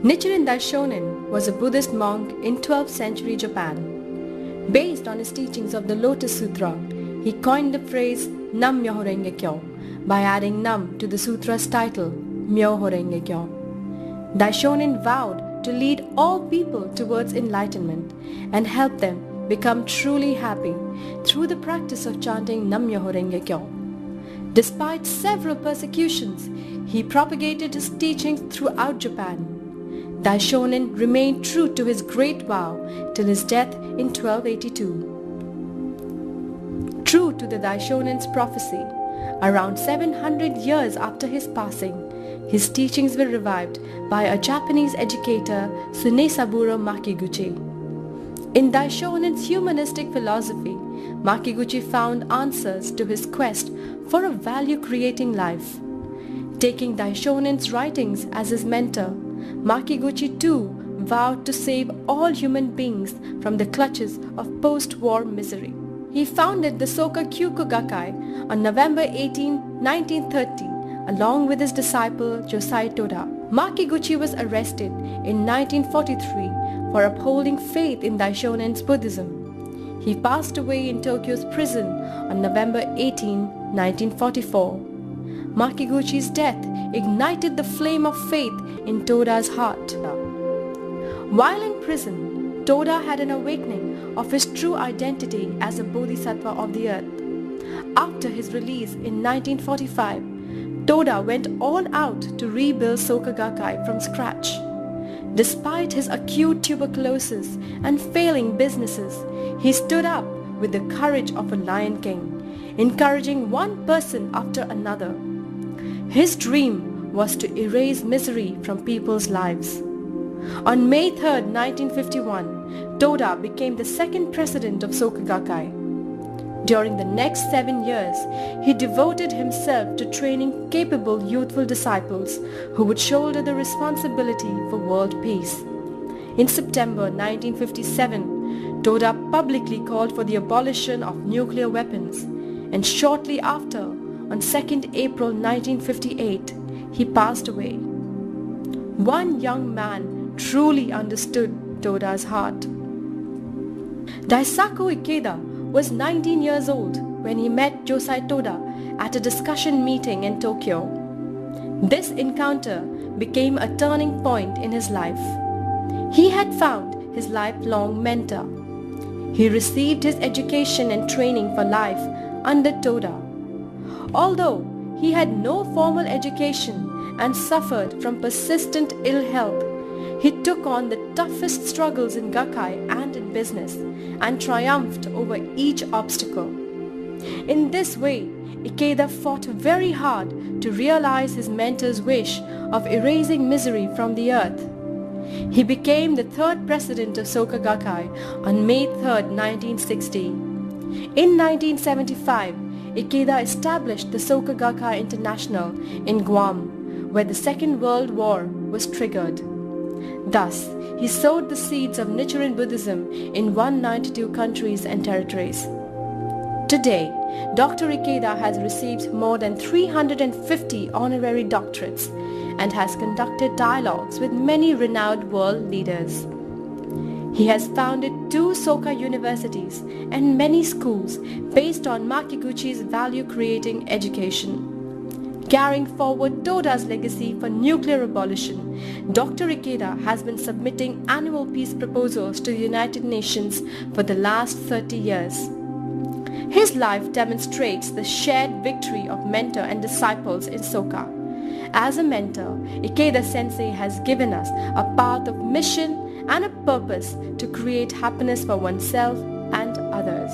Nichiren Daishonin was a Buddhist monk in 12th century Japan. Based on his teachings of the Lotus Sutra, he coined the phrase Nam Myoho Renge Kyo by adding Nam to the sutra's title, Myoho Renge Kyo. Daishonin vowed to lead all people towards enlightenment and help them become truly happy through the practice of chanting Nam Myoho Renge Kyo. Despite several persecutions, he propagated his teachings throughout Japan. Daishonin remained true to his great vow till his death in 1282. True to the Daishonin's prophecy, around 700 years after his passing, his teachings were revived by a Japanese educator, Sunesaburo Makiguchi. In Daishonin's humanistic philosophy, Makiguchi found answers to his quest for a value-creating life. Taking Daishonin's writings as his mentor, Makiguchi too vowed to save all human beings from the clutches of post-war misery. He founded the Soka Kyuko Gakkai on November 18, 1930, along with his disciple Josai Toda. Makiguchi was arrested in 1943 for upholding faith in Daishonin's Buddhism. He passed away in Tokyo's prison on November 18, 1944. Makiguchi's death ignited the flame of faith in Toda's heart. While in prison, Toda had an awakening of his true identity as a bodhisattva of the earth. After his release in 1945, Toda went all out to rebuild Soka Gakkai from scratch. Despite his acute tuberculosis and failing businesses, he stood up with the courage of a lion king, encouraging one person after another. His dream was to erase misery from people's lives. On May 3, 1951, Toda became the second president of Soka Gakkai. During the next 7 years, he devoted himself to training capable youthful disciples who would shoulder the responsibility for world peace. In September 1957, Toda publicly called for the abolition of nuclear weapons, and shortly after, on 2nd April 1958, he passed away. One young man truly understood Toda's heart. Daisaku Ikeda was 19 years old when he met Josai Toda at a discussion meeting in Tokyo. This encounter became a turning point in his life. He had found his lifelong mentor. He received his education and training for life under Toda. Although he had no formal education and suffered from persistent ill health, he took on the toughest struggles in Gakkai and in business and triumphed over each obstacle. In this way, Ikeda fought very hard to realize his mentor's wish of erasing misery from the earth. He became the third president of Soka Gakkai on May 3, 1960. In 1975, Ikeda established the Soka Gakkai International in Guam, where the Second World War was triggered. Thus, he sowed the seeds of Nichiren Buddhism in 192 countries and territories. Today, Dr. Ikeda has received more than 350 honorary doctorates and has conducted dialogues with many renowned world leaders. He has founded 2 Soka universities and many schools based on Makiguchi's value-creating education. Carrying forward Toda's legacy for nuclear abolition, Dr. Ikeda has been submitting annual peace proposals to the United Nations for the last 30 years. His life demonstrates the shared victory of mentor and disciples in Soka. As a mentor, Ikeda Sensei has given us a path of mission and a purpose to create happiness for oneself and others.